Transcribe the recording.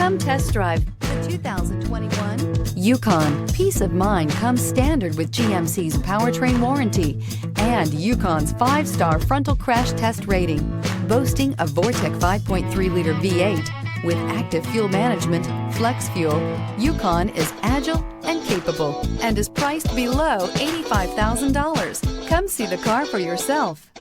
Come test drive the 2021 Yukon. Peace of mind comes standard with GMC's powertrain warranty and Yukon's 5-star frontal crash test rating. Boasting a Vortec 5.3-liter V8 with active fuel management, flex fuel, Yukon is agile and capable and is priced below $85,000. Come see the car for yourself.